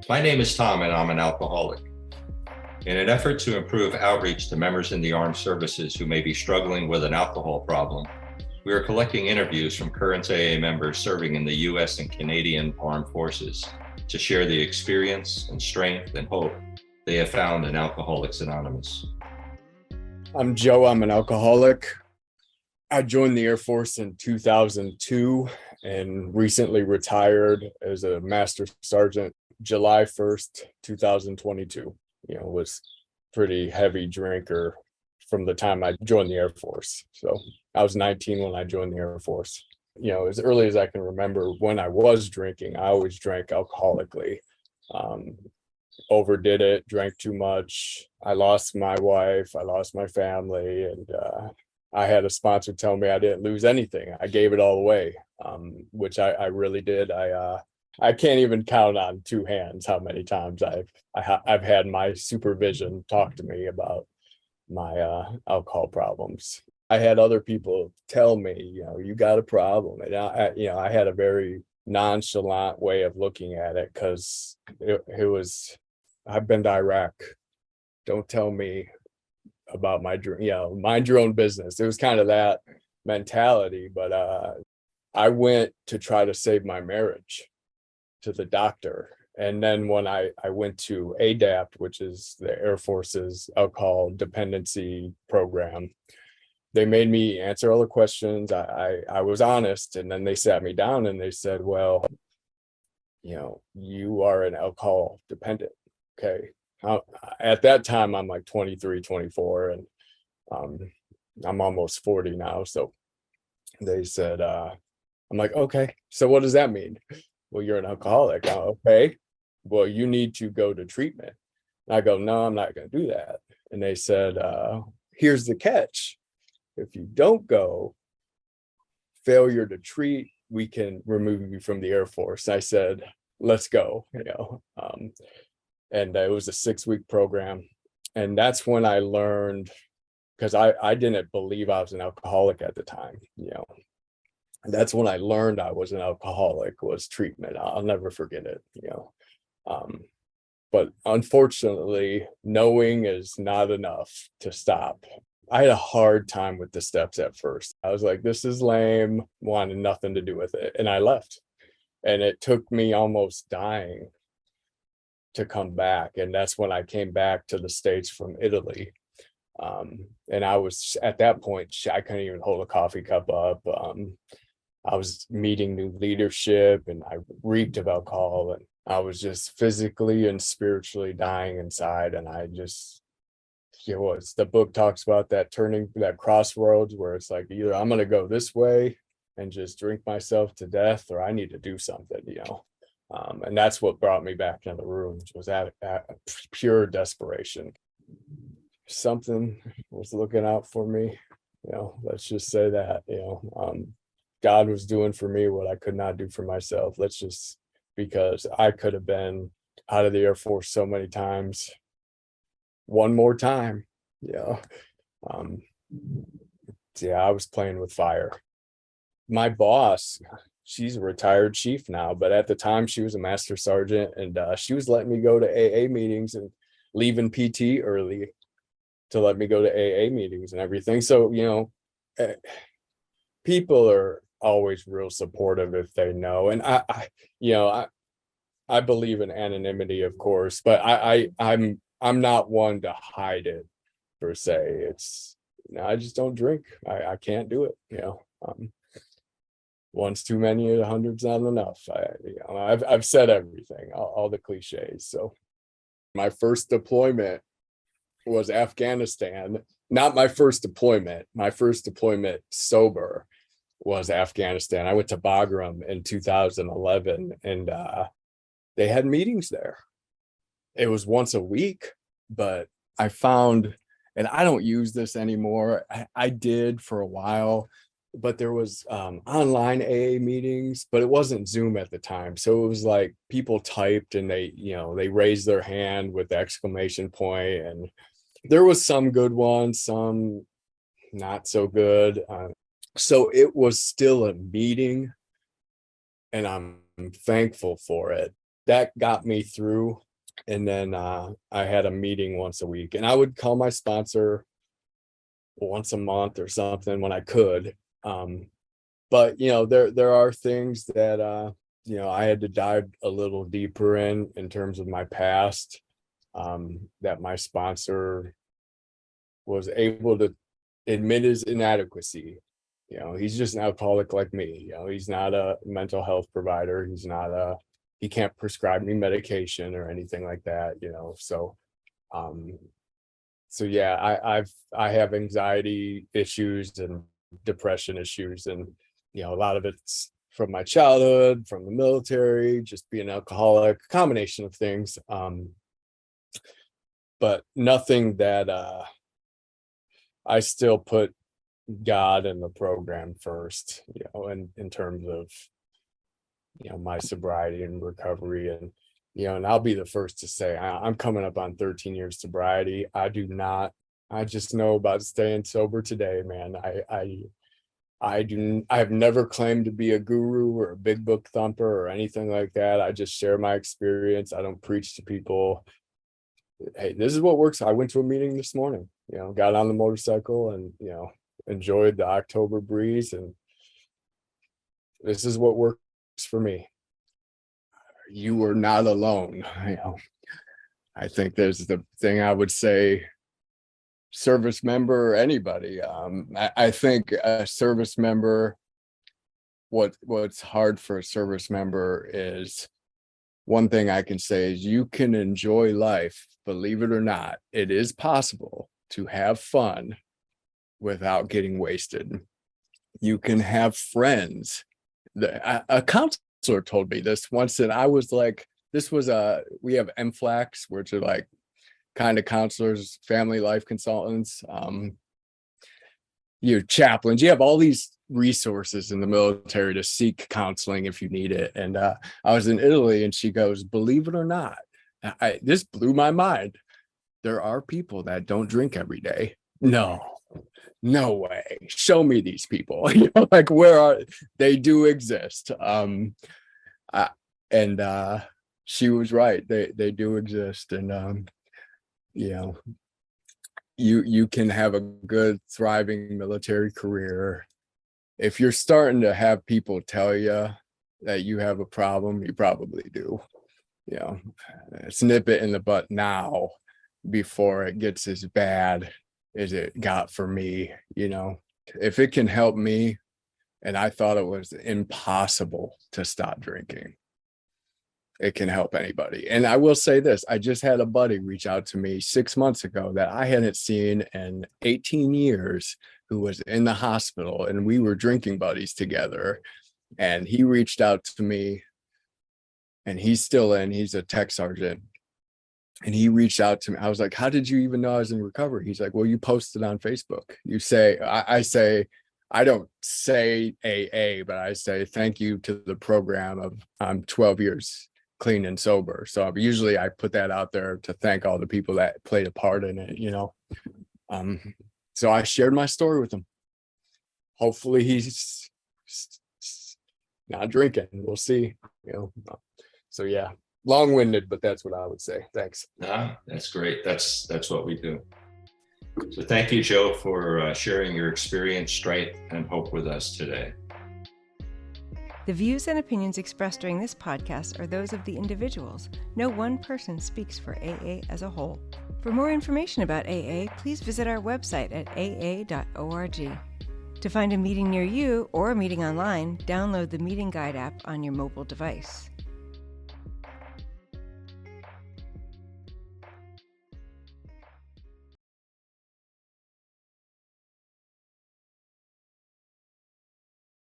My name is Tom, and I'm an alcoholic. In an effort to improve outreach to members in the armed services who may be struggling with an alcohol problem, we are collecting interviews from current AA members serving in the U.S. and Canadian armed forces to share the experience and strength and hope they have found in Alcoholics Anonymous. I'm Joe. I'm an alcoholic. I joined the Air Force in 2002 and recently retired as a Master Sergeant July 1st, 2022. Was pretty heavy drinker from the time I joined the Air Force. So I was 19 when I joined the Air Force. As early as I can remember, when I was drinking, I always drank alcoholically. Overdid it, drank too much. I lost my wife, I lost my family, and I had a sponsor tell me I didn't lose anything. I gave it all away, which I really did. I can't even count on two hands how many times I've had my supervision talk to me about my alcohol problems. I had other people tell me, you got a problem, and I had a very nonchalant way of looking at it because it was, I've been to Iraq. Don't tell me about my dream, mind your own business. It was kind of that mentality, but I went to try to save my marriage to the doctor. And then when I went to ADAPT, which is the Air Force's alcohol dependency program, they made me answer all the questions. I was honest, and then they sat me down and they said, well, you are an alcohol dependent. Okay. At that time, I'm like 23, 24, and I'm almost 40 now. So they said, I'm like, okay, so what does that mean? Well, you're an alcoholic. Okay, well, you need to go to treatment. And I go, no, I'm not going to do that. And they said, here's the catch. If you don't go, failure to treat, we can remove you from the Air Force. I said, let's go, and it was a 6-week program. And that's when I learned, because I didn't believe I was an alcoholic at the time, that's when I learned I was an alcoholic, was treatment. I'll never forget it, but unfortunately, knowing is not enough to stop. I had a hard time with the steps at first. I was like, this is lame, wanted nothing to do with it. And I left. And it took me almost dying to come back. And that's when I came back to the States from Italy. And I was at that point, I couldn't even hold a coffee cup up. I was meeting new leadership, and I reeked of alcohol, and I was just physically and spiritually dying inside. And I just, the book talks about that turning, that crossroads where it's like, either I'm going to go this way and just drink myself to death, or I need to do something, and that's what brought me back into the room, was that pure desperation. Something was looking out for me, let's just say that, God was doing for me what I could not do for myself. Because I could have been out of the Air Force so many times. One more time, I was playing with fire. My boss, she's a retired chief now, but at the time she was a master sergeant, and she was letting me go to AA meetings and leaving PT early to let me go to AA meetings and everything. So, people are always real supportive if they know. And I believe in anonymity, of course, but I'm not one to hide it per se. I just don't drink. I can't do it. One's too many, 100's not enough. I've said everything, all the cliches. So my first deployment was Afghanistan. Not my first deployment. My first deployment sober was Afghanistan. I went to Bagram in 2011, and they had meetings there. It was once a week, but I found, and I don't use this anymore. I did for a while, but there was online AA meetings, but it wasn't Zoom at the time. So it was like people typed and they raised their hand with the exclamation point. And there was some good ones, some not so good. So it was still a meeting, and I'm thankful for it. that got me through. And then I had a meeting once a week, and I would call my sponsor once a month or something when I could. But there are things that I had to dive a little deeper in terms of my past, that my sponsor was able to admit his inadequacy. He's just an alcoholic like me. He's not a mental health provider. He can't prescribe me medication or anything like that. So yeah, I have anxiety issues and depression issues, and a lot of it's from my childhood, from the military, just being an alcoholic, a combination of things. But nothing that I still put God in the program first, in terms of my sobriety and recovery. And I'll be the first to say I'm coming up on 13 years sobriety. I just know about staying sober today, man. I've never claimed to be a guru or a big book thumper or anything like that. I just share my experience. I don't preach to people. Hey, this is what works. I went to a meeting this morning, got on the motorcycle and, enjoyed the October breeze, and this is what works for me. You are not alone. I think there's the thing I would say, service member or anybody. I think a service member, what's hard for a service member is, one thing I can say is you can enjoy life. Believe it or not, it is possible to have fun without getting wasted. You can have friends. A counselor told me this once, and I was like, we have MFLACs, which are like kind of counselors, family life consultants, chaplains. You have all these resources in the military to seek counseling if you need it. And I was in Italy, and she goes, believe it or not, this blew my mind. There are people that don't drink every day. No way. Show me these people. Like, where are they? Do exist. She was right. They do exist. And you can have a good, thriving military career. If you're starting to have people tell you that you have a problem, you probably do. Snip it in the butt now before it gets as bad as it got for me. If it can help me, and I thought it was impossible to stop drinking, it can help anybody. And I will say this, I just had a buddy reach out to me 6 months ago that I hadn't seen in 18 years, who was in the hospital, and we were drinking buddies together. And he reached out to me, and he's a tech sergeant. And he reached out to me. I was like, how did you even know I was in recovery? He's like, well, you posted on Facebook. You say, I say, I don't say AA, but I say thank you to the program of 12 years clean and sober. So usually I put that out there to thank all the people that played a part in it, So I shared my story with him. Hopefully he's not drinking. We'll see. So yeah, long-winded, but that's what I would say. Thanks. That's great. That's what we do. So thank you, Joe, for sharing your experience, strength, and hope with us today. The views and opinions expressed during this podcast are those of the individuals. No one person speaks for AA as a whole. For more information about AA, please visit our website at aa.org. To find a meeting near you or a meeting online, download the Meeting Guide app on your mobile device.